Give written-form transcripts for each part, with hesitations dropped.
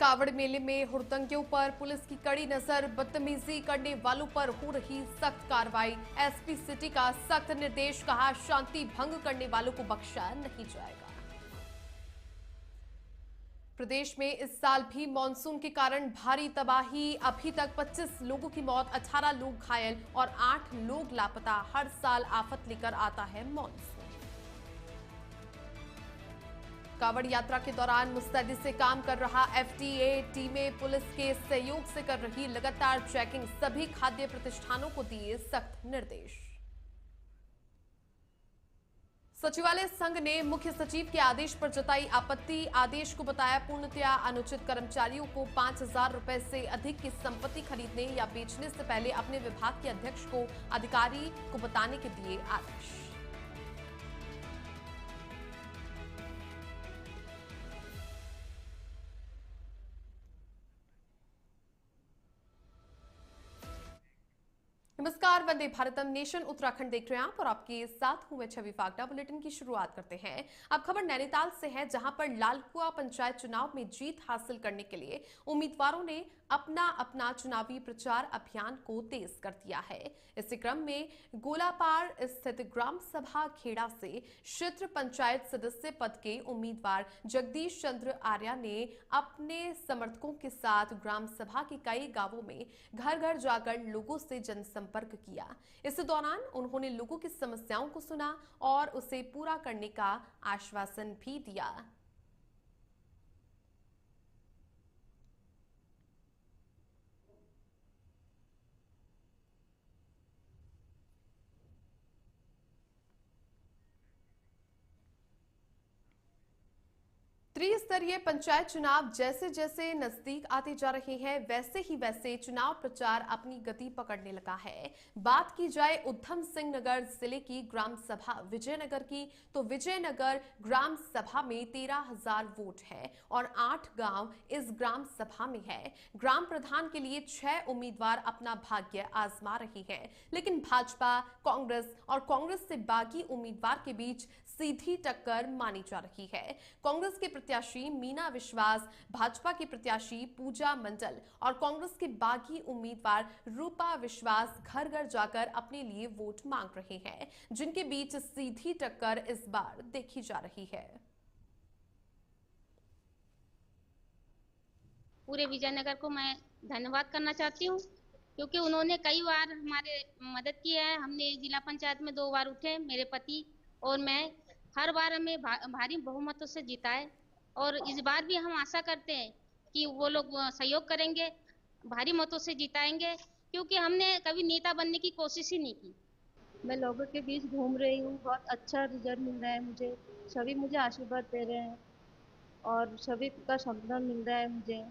कावड़ मेले में हुड़दंगियों पर पुलिस की कड़ी नजर, बदतमीजी करने वालों पर हो रही सख्त कार्रवाई। एसपी सिटी का सख्त निर्देश, कहा शांति भंग करने वालों को बख्शा नहीं जाएगा। प्रदेश में इस साल भी मानसून के कारण भारी तबाही, अभी तक 25 लोगों की मौत, 18 लोग घायल और 8 लोग लापता। हर साल आफत लेकर आता है मानसून। कावड़ यात्रा के दौरान मुस्तैदी से काम कर रहा एफडीए टीमें पुलिस के सहयोग से कर रही लगातार चेकिंग, सभी खाद्य प्रतिष्ठानों को दिए सख्त निर्देश। सचिवालय संघ ने मुख्य सचिव के आदेश पर जताई आपत्ति, आदेश को बताया पूर्णतया अनुचित। कर्मचारियों को 5,000 रुपए से अधिक की संपत्ति खरीदने या बेचने से पहले अपने विभाग के अध्यक्ष को अधिकारी को बताने के दिए आदेश। नमस्कार, वंदे भारतम नेशन उत्तराखंड देख रहे हैं आप और आपके साथ हूं मैं छवि फागड़ा। बुलेटिन की शुरुआत करते हैं। अब खबर नैनीताल से है, जहां पर लालकुआ पंचायत चुनाव में जीत हासिल करने के लिए उम्मीदवारों ने अपना अपना चुनावी प्रचार अभियान को तेज कर दिया है। इसी क्रम में गोलापार स्थित ग्राम सभा खेड़ा से क्षेत्र पंचायत सदस्य पद के उम्मीदवार जगदीश चंद्र आर्या ने अपने समर्थकों के साथ ग्राम सभा के कई गांवों में घर घर जाकर लोगों से जनसंपर्क किया। इस दौरान उन्होंने लोगों की समस्याओं को सुना और उसे पूरा करने का आश्वासन भी दिया। त्रिस्तरीय पंचायत चुनाव जैसे जैसे नजदीक आते जा रहे हैं, वैसे चुनाव प्रचार अपनी गति पकड़ने लगा है। बात की जाए उधम सिंह नगर जिले की ग्राम सभा विजयनगर की, तो विजयनगर ग्राम सभा में 13,000 वोट है और 8 गांव इस ग्राम सभा में है। ग्राम प्रधान के लिए 6 उम्मीदवार अपना भाग्य आजमा रहे हैं, लेकिन भाजपा, कांग्रेस और कांग्रेस से बागी उम्मीदवार के बीच सीधी टक्कर मानी जा रही है। कांग्रेस के प्रत्याशी मीना विश्वास, भाजपा की प्रत्याशी पूजा मंडल और कांग्रेस के बागी उम्मीदवार रूपा विश्वास घर घर जाकर अपने लिए वोट मांग रहे हैं, जिनके बीच सीधी टक्कर इस बार देखी जा रही है। पूरे विजयनगर को मैं धन्यवाद करना चाहती हूँ, क्योंकि उन्होंने कई बार हमारे मदद की है। हमने जिला पंचायत में 2 बार उठे, मेरे पति और मैं, हर बार हमें भारी बहुमतों से जिताए और इस बार भी हम आशा करते हैं कि वो लोग सहयोग करेंगे, भारी मतों से जिताएंगे, क्योंकि हमने कभी नेता बनने की कोशिश ही नहीं की। मैं लोगों के बीच घूम रही हूँ, बहुत अच्छा रिजल्ट मिल रहा है मुझे, सभी मुझे आशीर्वाद दे रहे हैं और सभी का समर्थन मिल रहा है मुझे।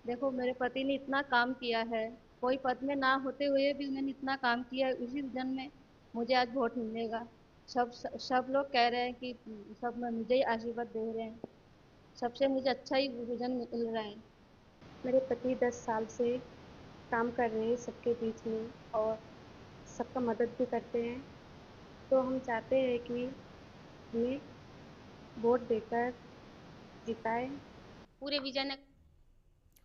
देखो, मेरे पति ने इतना काम किया है, कोई पद में ना होते हुए भी उन्होंने इतना काम किया है, उसी रीजन में मुझे आज वोट मिलेगा। सब लोग कह रहे हैं कि सब मुझे ही आशीर्वाद दे रहे हैं, सबसे मुझे अच्छा ही विजन मिल रहा है। मेरे पति 10 साल से काम कर रहे हैं सबके बीच में और सबका मदद भी करते हैं, तो हम चाहते हैं कि हमें वोट देकर जिताएं। पूरे विजयनगर।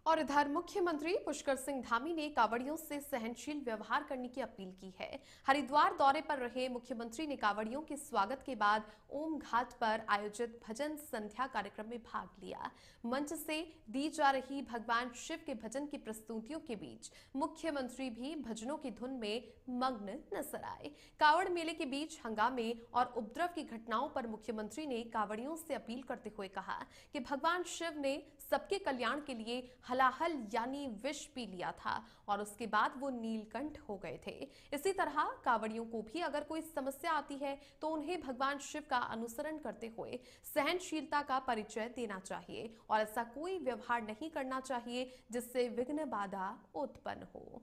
और इधर मुख्यमंत्री पुष्कर सिंह धामी ने कावड़ियों से सहनशील व्यवहार करने की अपील की है। हरिद्वार दौरे पर रहे मुख्यमंत्री ने कावड़ियों के स्वागत के बाद ओम घाट पर आयोजित भजन संध्या कार्यक्रम में भाग लिया। मंच से दी जा रही भगवान शिव के भजन की प्रस्तुतियों के बीच मुख्यमंत्री भी भजनों की धुन में मग्न नजर आए। कावड़ मेले के बीच हंगामे और उपद्रव की घटनाओं पर मुख्यमंत्री ने कावड़ियों से अपील करते हुए कहा कि भगवान शिव ने सबके कल्याण के लिए हलाहल यानी विष पी लिया था और उसके बाद वो नीलकंठ हो गए थे। इसी तरह कावड़ियों को भी अगर कोई समस्या आती है तो उन्हें भगवान शिव का अनुसरण करते हुए सहनशीलता का परिचय देना चाहिए और ऐसा कोई व्यवहार नहीं करना चाहिए जिससे विघ्न बाधा उत्पन्न हो।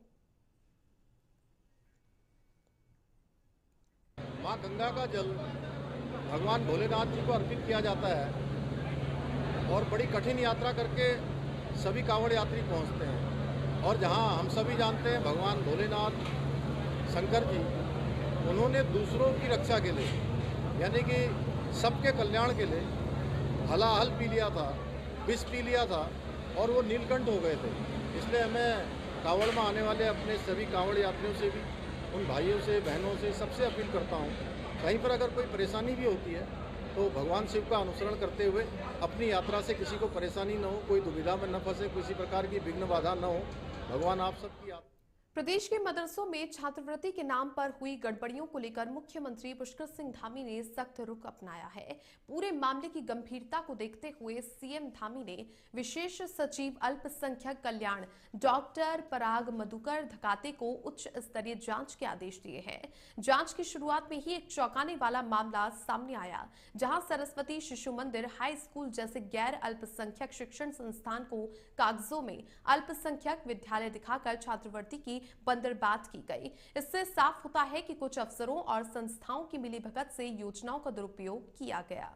मां गंगा का जल भगवान भोलेनाथ जी को अर्पित किया जाता है और बड़ी कठिन यात्रा करके सभी कांवड़ यात्री पहुंचते हैं। और जहां हम सभी जानते हैं भगवान भोलेनाथ शंकर जी, उन्होंने दूसरों की रक्षा के लिए यानी कि सबके कल्याण के लिए हलाहल पी लिया था, विष पी लिया था और वो नीलकंठ हो गए थे। इसलिए हमें कांवड़ में आने वाले अपने सभी कांवड़ यात्रियों से भी, उन भाइयों से, बहनों से, सबसे अपील करता हूँ, कहीं पर अगर कोई परेशानी भी होती है तो भगवान शिव का अनुसरण करते हुए अपनी यात्रा से किसी को परेशानी न हो, कोई दुविधा में न फंसे, किसी प्रकार की विघ्न बाधा न हो। भगवान आप सबकी प्रदेश के मदरसों में छात्रवृत्ति के नाम पर हुई गड़बड़ियों को लेकर मुख्यमंत्री पुष्कर सिंह धामी ने सख्त रुख अपनाया है। पूरे मामले की गंभीरता को देखते हुए सीएम धामी ने विशेष सचिव अल्पसंख्यक कल्याण डॉक्टर पराग मधुकर धकाते को उच्च स्तरीय जांच के आदेश दिए हैं। जांच की शुरुआत में ही एक चौंकाने वाला मामला सामने आया, जहां सरस्वती शिशु मंदिर हाई स्कूल जैसे गैर अल्पसंख्यक शिक्षण संस्थान को कागजों में अल्पसंख्यक विद्यालय दिखाकर छात्रवृत्ति की बंदरबात की गई। इससे साफ होता है कि कुछ अफसरों और संस्थाओं की मिलीभगत से योजनाओं का दुरुपयोग किया गया।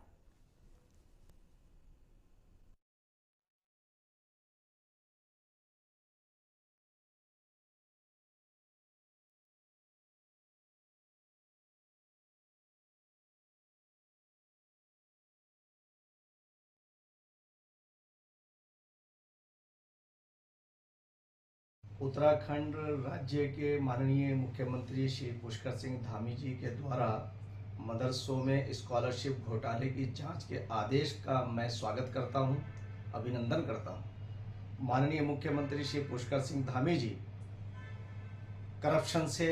उत्तराखंड राज्य के माननीय मुख्यमंत्री श्री पुष्कर सिंह धामी जी के द्वारा मदरसों में स्कॉलरशिप घोटाले की जांच के आदेश का मैं स्वागत करता हूं, अभिनंदन करता हूं। माननीय मुख्यमंत्री श्री पुष्कर सिंह धामी जी करप्शन से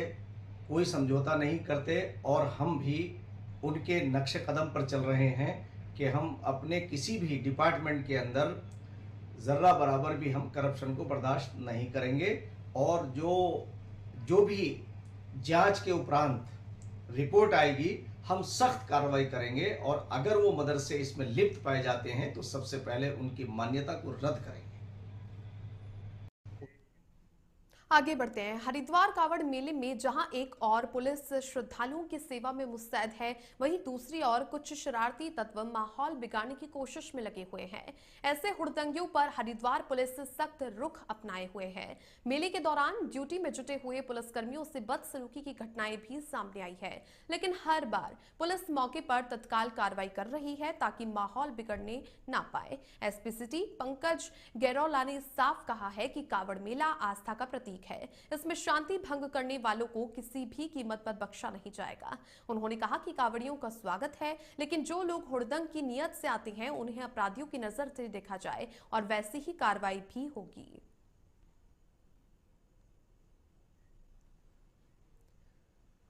कोई समझौता नहीं करते और हम भी उनके नक्शे कदम पर चल रहे हैं कि हम अपने किसी भी डिपार्टमेंट के अंदर जर्रा बराबर भी हम करप्शन को बर्दाश्त नहीं करेंगे और जो भी जांच के उपरांत रिपोर्ट आएगी हम सख्त कार्रवाई करेंगे और अगर वो मदरसे इसमें लिप्त पाए जाते हैं तो सबसे पहले उनकी मान्यता को रद्द करेंगे। आगे बढ़ते हैं। हरिद्वार कावड़ मेले में जहां एक और पुलिस श्रद्धालुओं की सेवा में मुस्तैद है, वहीं दूसरी ओर कुछ शरारती तत्व माहौल बिगाड़ने की कोशिश में लगे हुए हैं। ऐसे हुड़दंगियों पर हरिद्वार पुलिस सख्त रुख अपनाए हुए है। मेले के दौरान ड्यूटी में जुटे हुए पुलिसकर्मियों से बदसलूकी की घटनाएं भी सामने आई है, लेकिन हर बार पुलिस मौके पर तत्काल कार्रवाई कर रही है ताकि माहौल बिगड़ने ना पाए। एसपी सिटी पंकज गैरोला ने साफ कहा है कि कावड़ मेला आस्था का प्रतीक है। इसमें शांति भंग करने वालों को किसी भी कीमत पर बख्शा नहीं जाएगा। उन्होंने कहा कि कावड़ियों का स्वागत है, लेकिन जो लोग हुड़दंग की नियत से आते हैं उन्हें अपराधियों की नजर से देखा जाए और वैसी ही कार्रवाई भी होगी।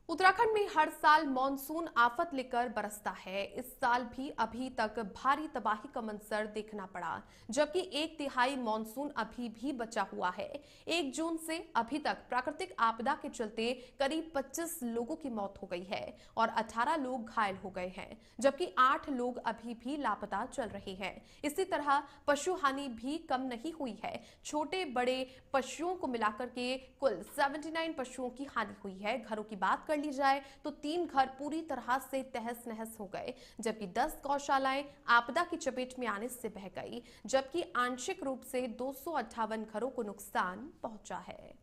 उत्तराखंड में हर साल मानसून आफत लेकर बरसता है। इस साल भी अभी तक भारी तबाही का मंजर देखना पड़ा, जबकि 1/3 मानसून अभी भी बचा हुआ है। 1 जून से अभी तक प्राकृतिक आपदा के चलते करीब 25 लोगों की मौत हो गई है और 18 लोग घायल हो गए हैं, जबकि 8 लोग अभी भी लापता चल रहे हैं। इसी तरह पशु हानि भी कम नहीं हुई है। छोटे बड़े पशुओं को मिलाकर के कुल 79 पशुओं की हानि हुई है। घरों की बात कर ली जाए तो 3 घर पूरी तरह से तहस नहस हो गए, जबकि 10 गौशालाएं आपदा की चपेट में आने से बह गई, जबकि आंशिक रूप से 258 घरों को नुकसान पहुंचा है।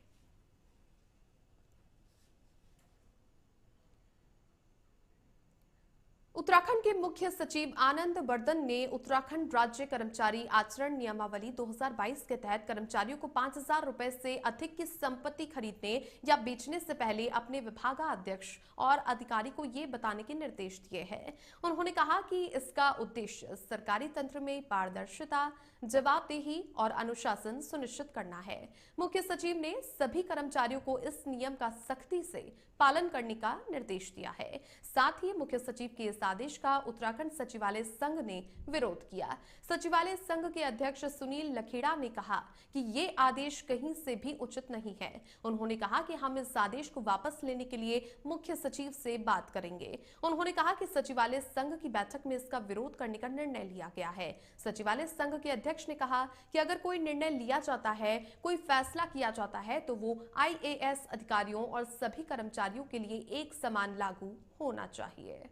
उत्तराखंड के मुख्य सचिव आनंद बर्धन ने उत्तराखंड राज्य कर्मचारी आचरण नियमावली 2022 के तहत कर्मचारियों को 5,000 रुपए से अधिक की संपत्ति खरीदने या बेचने से पहले अपने विभागाध्यक्ष और अधिकारी को ये बताने के निर्देश दिए हैं। उन्होंने कहा कि इसका उद्देश्य सरकारी तंत्र में पारदर्शिता, जवाबदेही और अनुशासन सुनिश्चित करना है। मुख्य सचिव ने सभी कर्मचारियों को इस नियम का सख्ती से पालन करने का निर्देश दिया है। साथ ही मुख्य सचिव के इस आदेश का उत्तराखंड सचिवालय संघ ने विरोध किया। सचिवालय संघ के अध्यक्ष सुनील लखेड़ा ने कहा कि ये आदेश कहीं से भी उचित नहीं है। उन्होंने कहा कि हम इस आदेश को वापस लेने के लिए मुख्य सचिव से बात करेंगे। उन्होंने कहा कि सचिवालय संघ की बैठक में इसका विरोध करने का निर्णय लिया गया है। सचिवालय संघ के अध्यक्ष ने कहा कि अगर कोई निर्णय लिया जाता है, कोई फैसला किया जाता है, तो वो IAS अधिकारियों और सभी कर्मचारियों के लिए एक समान लागू होना चाहिए।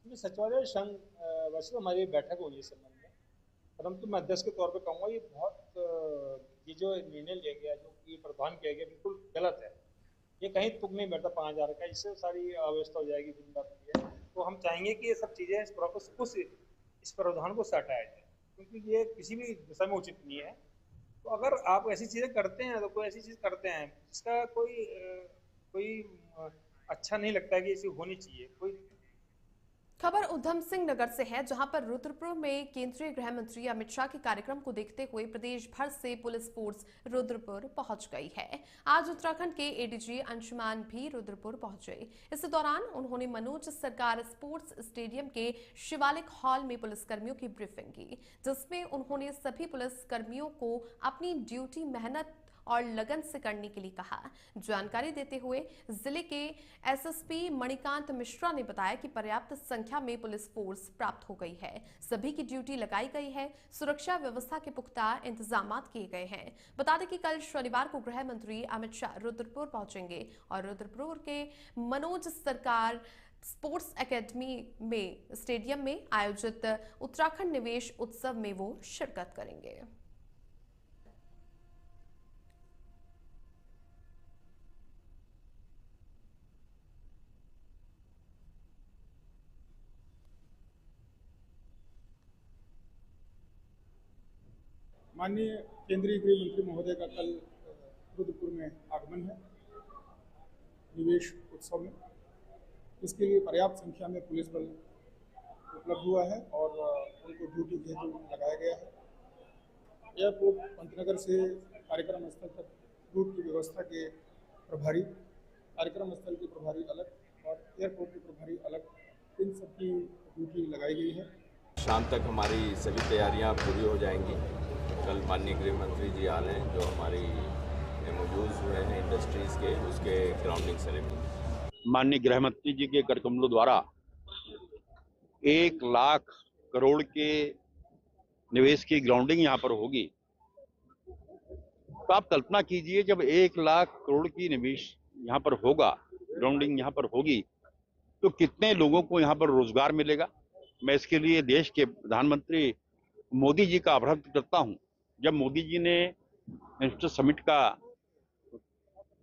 सचिवालय संघ वैसे तो हमारी बैठक होगी इस संबंध में, परंतु मैं अध्यक्ष के तौर पर कहूँगा ये जो निर्णय लिया गया, जो ये प्रावधान किया गया, बिल्कुल गलत है। ये कहीं तुक नहीं बैठता 5,000 का, इससे सारी अव्यवस्था हो जाएगी। तो हम चाहेंगे कि ये सब चीज़ें इस प्रोसेस कुछ इस प्रावधान को हटाया जाए, क्योंकि ये किसी भी दिशा में उचित नहीं है। तो अगर आप ऐसी चीज़ें करते हैं, तो कोई ऐसी चीज़ करते हैं जिसका कोई अच्छा नहीं लगता है कि ऐसी होनी चाहिए कोई। खबर उधम सिंह नगर से है, जहां पर रुद्रपुर में केंद्रीय गृह मंत्री अमित शाह के कार्यक्रम को देखते हुए प्रदेश भर से पुलिस फोर्स रुद्रपुर पहुंच गई है। आज उत्तराखंड के एडीजी अंशुमान भी रुद्रपुर पहुंचे। इस दौरान उन्होंने मनोज सरकार स्पोर्ट्स स्टेडियम के शिवालिक हॉल में पुलिसकर्मियों की ब्रीफिंग की, जिसमें उन्होंने सभी पुलिसकर्मियों को अपनी ड्यूटी मेहनत और लगन से करने के लिए कहा। जानकारी देते हुए जिले के एसएसपी मणिकांत मिश्रा ने बताया कि पर्याप्त संख्या में पुलिस फोर्स प्राप्त हो गई है, सभी की ड्यूटी लगाई गई है, सुरक्षा व्यवस्था के पुख्ता इंतजाम किए गए हैं। बता दें कि कल शनिवार को गृह मंत्री अमित शाह रुद्रपुर पहुंचेंगे और रुद्रपुर के मनोज सरकार स्पोर्ट्स एकेडमी में स्टेडियम में आयोजित उत्तराखंड निवेश उत्सव में वो शिरकत करेंगे। माननीय केंद्रीय गृह मंत्री महोदय का कल रुद्रपुर में आगमन है निवेश उत्सव में। इसके लिए पर्याप्त संख्या में पुलिस बल उपलब्ध हुआ है और उनको ड्यूटी के हेतु लगाया गया है। एयरपोर्ट पंतनगर से कार्यक्रम स्थल तक रूट की व्यवस्था के प्रभारी, कार्यक्रम स्थल के प्रभारी अलग और एयरपोर्ट के प्रभारी अलग, इन सब की ड्यूटी लगाई गई है। शाम तक हमारी सभी तैयारियां पूरी हो जाएंगी। कल माननीय गृह मंत्री जी आ रहे हैं, जो हमारी एमओयूज हुए हैं इंडस्ट्रीज़ के, उसके ग्राउंडिंग सेरेमनी। माननीय गृह मंत्री जी के कार्यक्रमों द्वारा 1 लाख करोड़ के निवेश की ग्राउंडिंग यहाँ पर होगी। तो आप कल्पना कीजिए, जब 1 लाख करोड़ की निवेश यहाँ पर होगा, ग्राउंडिंग यहाँ पर होगी, तो कितने लोगों को यहाँ पर रोजगार मिलेगा। मैं इसके लिए देश के प्रधानमंत्री मोदी जी का आभार करता हूँ। जब मोदी जी ने इंवेस्टर समिट का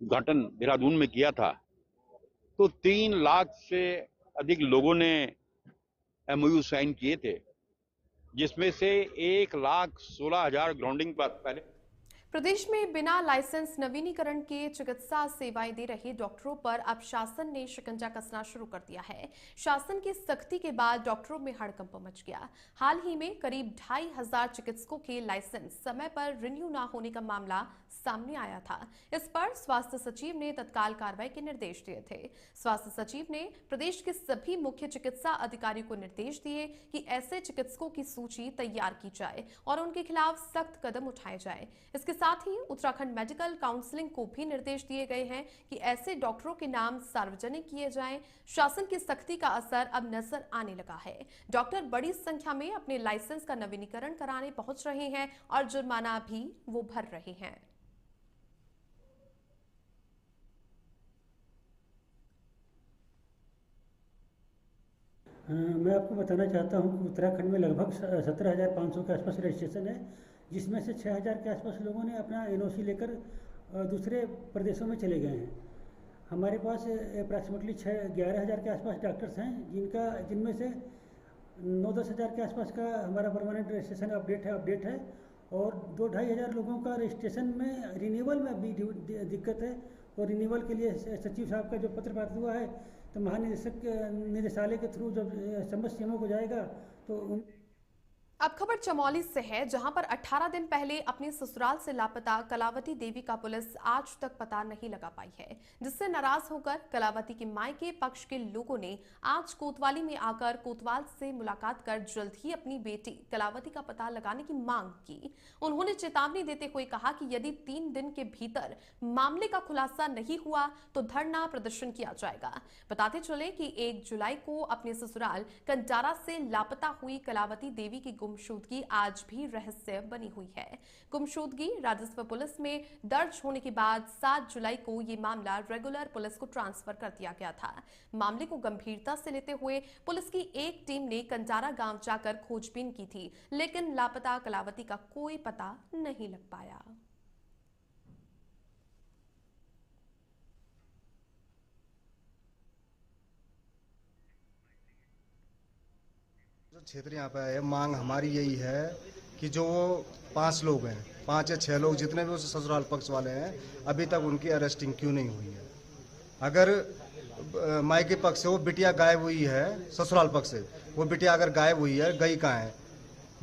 उद्घाटन देहरादून में किया था, तो 3 लाख से अधिक लोगों ने एमओयू साइन किए थे, जिसमें से 1,16,000 ग्राउंडिंग पर पहले। प्रदेश में बिना लाइसेंस नवीनीकरण के चिकित्सा सेवाएं दे रहे डॉक्टरों पर अब शासन ने शिकंजा कसना शुरू कर दिया है। शासन की सख्ती के बाद डॉक्टरों में हड़कंप मच गया। हाल ही में करीब 2,500 चिकित्सकों के लाइसेंस समय पर रिन्यू न होने का मामला सामने आया था। इस पर स्वास्थ्य सचिव ने तत्काल कार्रवाई के निर्देश दिए थे। स्वास्थ्य सचिव ने प्रदेश के सभी मुख्य चिकित्सा अधिकारियों को निर्देश दिए कि ऐसे चिकित्सकों की सूची तैयार की जाए और उनके खिलाफ सख्त कदम उठाए जाए। इसके साथ ही उत्तराखंड मेडिकल काउंसिलिंग को भी निर्देश दिए गए हैं कि ऐसे डॉक्टरों के नाम सार्वजनिक किए जाएं। शासन की सख्ती का असर अब नजर आने लगा है। डॉक्टर बड़ी संख्या में अपने लाइसेंस का नवीनीकरण कराने पहुंच रहे हैं और जुर्माना भी वो भर रहे हैं। मैं आपको बताना चाहता हूं कि उत्तराखंड में लगभग 17,500 के आसपास रजिस्ट्रेशन है, जिसमें से 6,000 के आसपास लोगों ने अपना एनओसी लेकर दूसरे प्रदेशों में चले गए हैं। हमारे पास अप्रॉक्सीमेटली 11,000 के आसपास डॉक्टर्स हैं, जिनमें से 9-10 हज़ार के आसपास का हमारा परमानेंट रजिस्ट्रेशन अपडेट है और 2-2.5 हज़ार लोगों का रजिस्ट्रेशन में रिन्यूअल में अभी दिक्कत है। और रिन्यूअल के लिए सचिव साहब का जो पत्र प्राप्त हुआ है, तो महानिदेशक निदेशालय के थ्रू जब समस्त सीएमओ को जाएगा तो अब खबर चमोली से है, जहां पर 18 दिन पहले अपने ससुराल से लापता कलावती देवी का पुलिस आज तक पता नहीं लगा पाई है, जिससे नाराज होकर कलावती के मायके पक्ष के लोगों ने आज कोतवाली में आकर कोतवाल से मुलाकात कर जल्द ही अपनी बेटी कलावती का पता लगाने की मांग की। उन्होंने चेतावनी देते हुए कहा कि यदि 3 दिन के भीतर मामले का खुलासा नहीं हुआ तो धरना प्रदर्शन किया जाएगा। बताते चले कि 1 जुलाई को अपने ससुराल कंटारा से लापता हुई कलावती देवी की गुमशुदगी आज भी रहस्य बनी हुई है। गुमशुदगी राजस्व पुलिस में दर्ज होने के बाद 7 जुलाई को ये मामला रेगुलर पुलिस को ट्रांसफर कर दिया गया था। मामले को गंभीरता से लेते हुए पुलिस की एक टीम ने कंटारा गांव जाकर खोजबीन की थी, लेकिन लापता कलावती का कोई पता नहीं लग पाया। जो क्षेत्र यहाँ पे है, मांग हमारी यही है कि जो 5 लोग हैं, 5 या 6 लोग जितने भी उस ससुराल पक्ष वाले हैं, अभी तक उनकी अरेस्टिंग क्यों नहीं हुई है? अगर मायके पक्ष से वो बिटिया गायब हुई है, ससुराल पक्ष से वो बिटिया अगर गायब हुई है, गई कहाँ है?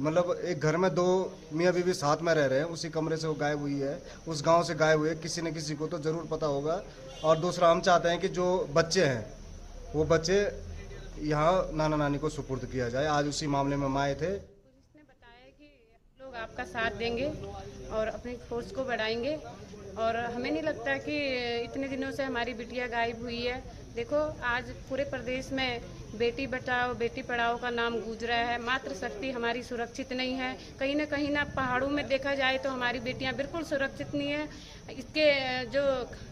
मतलब एक घर में 2 मियाँ बीवी साथ में रह रहे हैं, उसी कमरे से वो गायब हुई है, उस गांव से गायब हुई है, किसी न किसी को तो जरूर पता होगा। और दूसरा, हम चाहते हैं कि जो बच्चे हैं वो बच्चे यहाँ नाना नानी को सुपुर्द किया जाए। आज उसी मामले में हम आए थे। पुलिस ने बताया कि लोग आपका साथ देंगे और अपनी फोर्स को बढ़ाएंगे, और हमें नहीं लगता कि इतने दिनों से हमारी बिटिया गायब हुई है। देखो, आज पूरे प्रदेश में बेटी बचाओ बेटी पढ़ाओ का नाम गूंज रहा है। मातृशक्ति हमारी सुरक्षित नहीं है। कहीं ना पहाड़ों में देखा जाए तो हमारी बेटियां बिल्कुल सुरक्षित नहीं है। इसके जो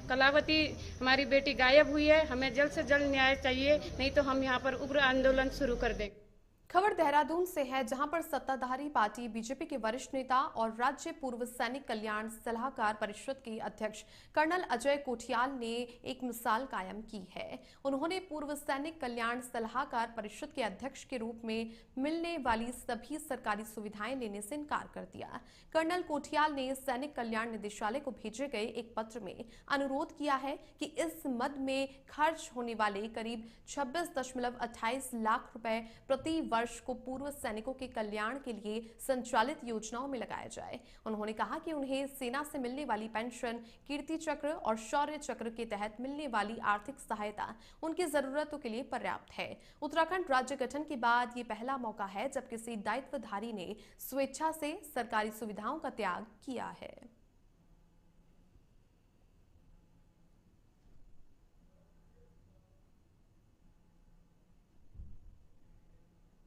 कलावती हमारी बेटी गायब हुई है, हमें जल्द से जल्द न्याय चाहिए, नहीं तो हम यहाँ पर उग्र आंदोलन शुरू कर देंगे। खबर देहरादून से है, जहां पर सत्ताधारी पार्टी बीजेपी के वरिष्ठ नेता और राज्य पूर्व सैनिक कल्याण सलाहकार परिषद के अध्यक्ष कर्नल अजय कोठियाल ने एक मिसाल कायम की है। उन्होंने पूर्व सैनिक कल्याण सलाहकार परिषद के अध्यक्ष के रूप में मिलने वाली सभी सरकारी सुविधाएं लेने से इनकार कर दिया। कर्नल कोठियाल ने सैनिक कल्याण निदेशालय को भेजे गए एक पत्र में अनुरोध किया है कि इस मद में खर्च होने वाले करीब 26.28 लाख रुपए प्रति वर्ष को पूर्व सैनिकों के कल्याण के लिए संचालित योजनाओं में लगाया जाए। उन्होंने कहा कि उन्हें सेना से मिलने वाली पेंशन, कीर्ति चक्र और शौर्य चक्र के तहत मिलने वाली आर्थिक सहायता उनकी जरूरतों के लिए पर्याप्त है। उत्तराखंड राज्य गठन के बाद ये पहला मौका है जब किसी दायित्वधारी ने स्वेच्छा से सरकारी सुविधाओं का त्याग किया है।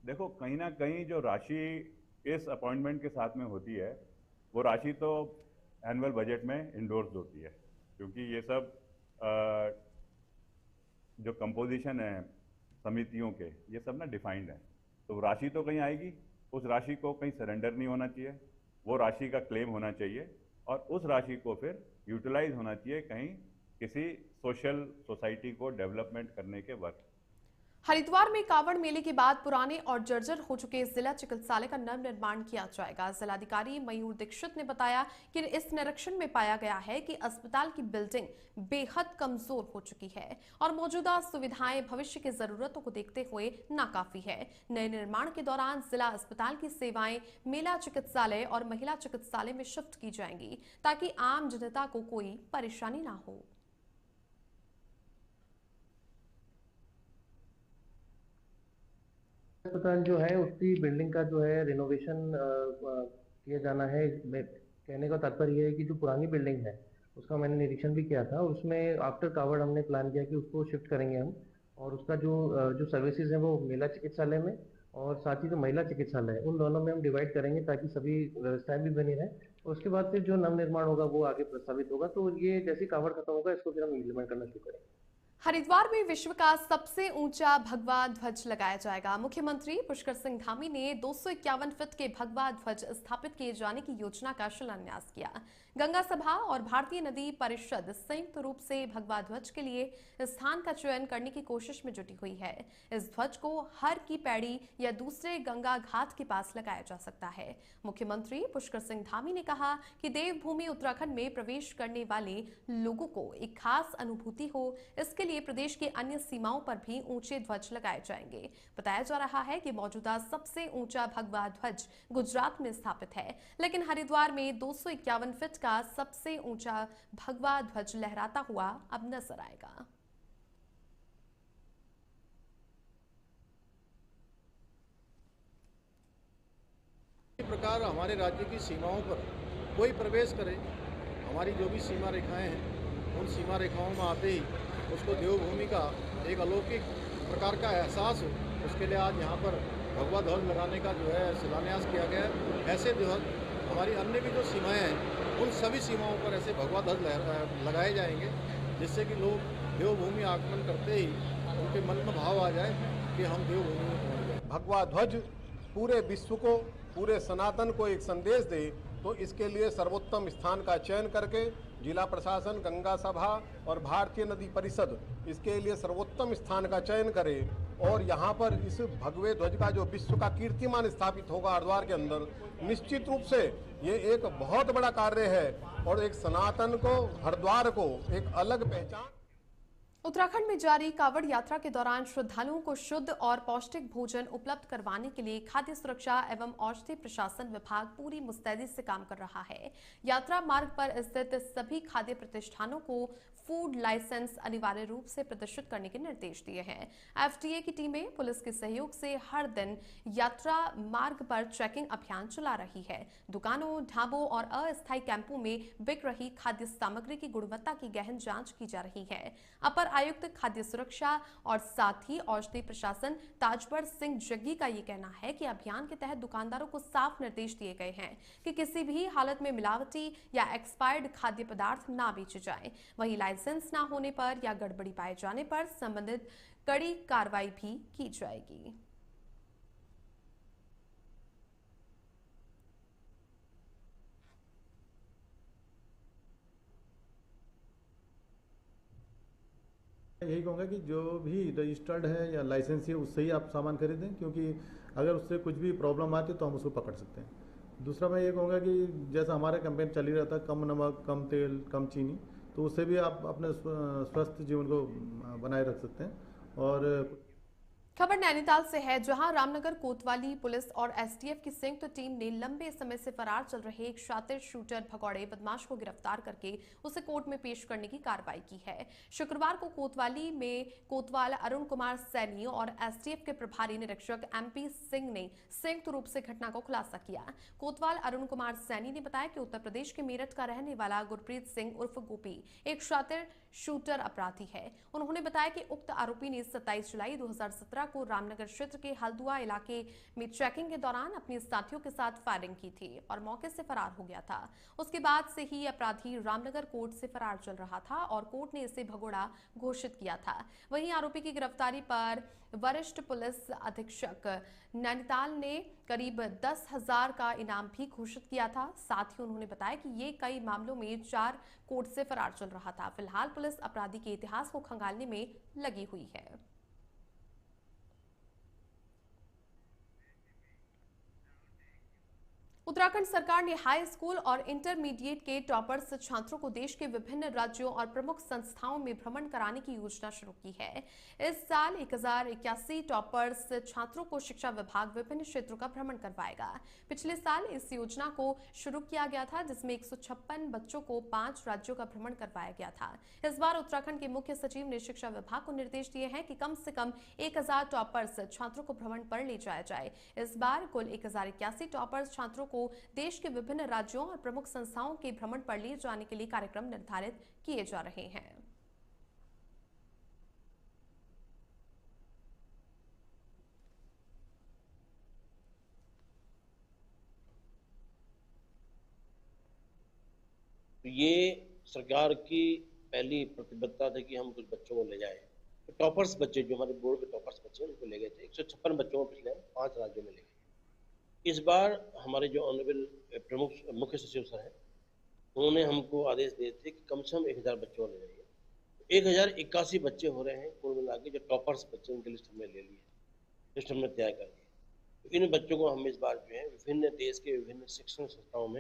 देखो, कहीं ना कहीं जो राशि इस अपॉइंटमेंट के साथ में होती है, वो राशि तो एनुअल बजट में इंडोर्स होती है, क्योंकि ये सब जो कंपोजिशन है समितियों के, ये सब ना डिफाइंड है। तो राशि तो कहीं आएगी, उस राशि को कहीं सरेंडर नहीं होना चाहिए, वो राशि का क्लेम होना चाहिए और उस राशि को फिर यूटिलाइज होना चाहिए कहीं किसी सोशल सोसाइटी को डेवलपमेंट करने के वक्त। हरिद्वार में कांवड़ मेले के बाद पुराने और जर्जर हो चुके जिला चिकित्सालय का नवनिर्माण किया जाएगा। जिलाधिकारी मयूर दीक्षित ने बताया कि इस निरीक्षण में पाया गया है कि अस्पताल की बिल्डिंग बेहद कमजोर हो चुकी है और मौजूदा सुविधाएं भविष्य की जरूरतों को देखते हुए नाकाफी है। नए निर्माण के दौरान जिला अस्पताल की सेवाएं मेला चिकित्सालय और महिला चिकित्सालय में शिफ्ट की जाएंगी ताकि आम जनता को कोई परेशानी ना हो। अस्पताल जो है उसकी बिल्डिंग का जो है रिनोवेशन किया जाना है। कहने का तात्पर्य है कि जो पुरानी बिल्डिंग है उसका मैंने निरीक्षण भी किया था, उसमें आफ्टर कावड़ हमने प्लान किया कि उसको शिफ्ट करेंगे हम, और उसका जो सर्विसेज है वो मेला चिकित्सालय में और साथ ही जो महिला चिकित्सालय है उन दोनों में हम डिवाइड करेंगे ताकि सभी व्यवस्थाएं भी बनी रहे। उसके बाद फिर जो नवनिर्माण होगा वो आगे प्रस्तावित होगा। तो ये जैसे कावड़ खत्म होगा इसको फिर हम इम्प्लीमेंट करना शुरू करेंगे। हरिद्वार में विश्व का सबसे ऊंचा भगवा ध्वज लगाया जाएगा। मुख्यमंत्री पुष्कर सिंह धामी ने 251 फीट के भगवा ध्वज स्थापित किए जाने की योजना का शिलान्यास किया। गंगा सभा और भारतीय नदी परिषद संयुक्त रूप से भगवा ध्वज के लिए स्थान का चयन करने की कोशिश में जुटी हुई है। इस ध्वज को हर की पैड़ी या दूसरे गंगा घाट के पास लगाया जा सकता है। मुख्यमंत्री पुष्कर सिंह धामी ने कहा कि देवभूमि उत्तराखंड में प्रवेश करने वाले लोगों को एक खास अनुभूति हो, इसके लिए प्रदेश की अन्य सीमाओं पर भी ऊंचे ध्वज लगाए जाएंगे। बताया जा रहा है कि मौजूदा सबसे ऊंचा भगवा ध्वज गुजरात में स्थापित है, लेकिन हरिद्वार में 251 फीट का सबसे ऊंचा भगवा ध्वज लहराता हुआ अब नजर आएगा। इस प्रकार हमारे राज्य की सीमाओं पर कोई प्रवेश करे, हमारी जो भी सीमा रेखाएं हैं उन सीमा रेखाओं में आते ही उसको देवभूमि का एक अलौकिक प्रकार का एहसास हो, उसके लिए आज यहाँ पर भगवा ध्वज लगाने का जो है शिलान्यास किया गया है। ऐसे ध्वज हमारी अन्य भी जो सीमाएं हैं उन सभी सीमाओं पर ऐसे भगवा ध्वज लगाए जाएंगे, जिससे कि लोग देवभूमि आगमन करते ही उनके मन में भाव आ जाए कि हम देवभूमि में पहुँच गए। भगवा ध्वज पूरे विश्व को, पूरे सनातन को एक संदेश दे, तो इसके लिए सर्वोत्तम स्थान का चयन करके जिला प्रशासन, गंगा सभा और भारतीय नदी परिषद इसके लिए सर्वोत्तम स्थान का चयन करे और यहाँ पर इस भगवे ध्वज का जो विश्व का कीर्तिमान स्थापित होगा हरिद्वार के अंदर, निश्चित रूप से ये एक बहुत बड़ा कार्य है और एक सनातन को, हरिद्वार को एक अलग पहचान। उत्तराखंड में जारी कावड़ यात्रा के दौरान श्रद्धालुओं को शुद्ध और पौष्टिक भोजन उपलब्ध करवाने के लिए खाद्य सुरक्षा एवं औषधि प्रशासन विभाग पूरी मुस्तैदी से काम कर रहा है। यात्रा मार्ग पर स्थित सभी खाद्य प्रतिष्ठानों को फूड लाइसेंस अनिवार्य रूप से प्रदर्शित करने के निर्देश दिए हैं। एफडीए की टीमें पुलिस के सहयोग से हर दिन यात्रा मार्ग पर चेकिंग अभियान चला रही है। दुकानों, ढाबों और अस्थायी कैंपों में बिक रही खाद्य सामग्री की गुणवत्ता की गहन जांच की जा रही है। अपर आयुक्त खाद्य सुरक्षा और साथ ही औषधि प्रशासन ताजवर सिंह जग्गी का ये कहना है कि अभियान के तहत दुकानदारों को साफ निर्देश दिए गए हैं कि किसी भी हालत में मिलावटी या एक्सपायर्ड खाद्य पदार्थ ना बेचे जाएं। वहीं लाइसेंस ना होने पर या गड़बड़ी पाए जाने पर संबंधित कड़ी कार्रवाई भी की जाएगी। यही कहूँगा कि जो भी रजिस्टर्ड है या लाइसेंस है उससे ही आप सामान खरीदें, क्योंकि अगर उससे कुछ भी प्रॉब्लम आती है तो हम उसको पकड़ सकते हैं। दूसरा मैं ये कहूँगा कि जैसा हमारा कैंपेन चल ही रहता है, कम नमक, कम तेल, कम चीनी, तो उससे भी आप अपने स्वस्थ जीवन को बनाए रख सकते हैं। और खबर नैनीताल से है, जहां रामनगर कोतवाली पुलिस और एसटीएफ की संयुक्त टीम ने लंबे समय से फरार चल रहे एक शातिर शूटर भगौड़े बदमाश को गिरफ्तार करके उसे कोर्ट में पेश करने की कार्रवाई की है। शुक्रवार को कोतवाली में कोतवाल अरुण कुमार सैनी और एसटीएफ के प्रभारी निरीक्षक एमपी सिंह ने संयुक्त रूप से घटना को खुलासा किया। कोतवाल अरुण कुमार सैनी ने बताया कि उत्तर प्रदेश के मेरठ का रहने वाला गुरप्रीत सिंह उर्फ गोपी एक शातिर शूटर अपराधी है। उन्होंने बताया कि उक्त आरोपी ने 27 जुलाई 2017 को रामनगर क्षेत्र के हल्दुआ इलाके में चेकिंग के दौरान अपने साथियों के साथ फायरिंग की थी और मौके से फरार हो गया था। उसके बाद से ही अपराधी रामनगर कोर्ट से फरार चल रहा था और कोर्ट ने इसे भगोड़ा घोषित किया था। वहीं आरोपी की गिरफ्तारी पर वरिष्ठ पुलिस अधीक्षक नैनीताल ने करीब 10,000 का इनाम भी घोषित किया था। साथ ही उन्होंने बताया कि ये कई मामलों में 4 कोर्ट से फरार चल रहा था। फिलहाल पुलिस अपराधी के इतिहास को खंगालने में लगी हुई है। उत्तराखंड सरकार ने हाई स्कूल और इंटरमीडिएट के टॉपर्स छात्रों को देश के विभिन्न राज्यों और प्रमुख संस्थाओं में भ्रमण कराने की योजना शुरू की है। इस साल 1081 टॉपर्स छात्रों को शिक्षा विभाग विभिन्न क्षेत्रों का भ्रमण करवाएगा। पिछले साल इस योजना को शुरू किया गया था, जिसमें 156 बच्चों को 5 राज्यों का भ्रमण करवाया गया था। इस बार उत्तराखंड के मुख्य सचिव ने शिक्षा विभाग को निर्देश दिए हैं कि कम से कम 1000 टॉपर्स छात्रों को भ्रमण पर ले जाया जाए। इस बार कुल 1081 टॉपर्स छात्रों को देश के विभिन्न राज्यों और प्रमुख संस्थाओं के भ्रमण पर ले जाने के लिए कार्यक्रम निर्धारित किए जा रहे हैं। ये सरकार की पहली प्रतिबद्धता थी कि हम कुछ बच्चों को ले जाएं। तो टॉपर्स बच्चे जो हमारे बोर्ड के टॉपर्स बच्चे उनको ले गए थे। 156 बच्चों को पिछले 5 राज्यों में ले गए। इस बार हमारे जो ऑनरेबल प्रमुख मुख्य सचिव सर हैं, उन्होंने हमको आदेश दिए थे कि कम से कम 1000 बच्चों को ले जाइए। 1081 बच्चे हो रहे हैं कुल मिला के, जो टॉपर्स बच्चे उनकी लिस्ट हमने ले ली है, लिस्ट हमने तैयार कर दी। तो इन बच्चों को हम इस बार जो है विभिन्न देश के विभिन्न शिक्षण संस्थाओं में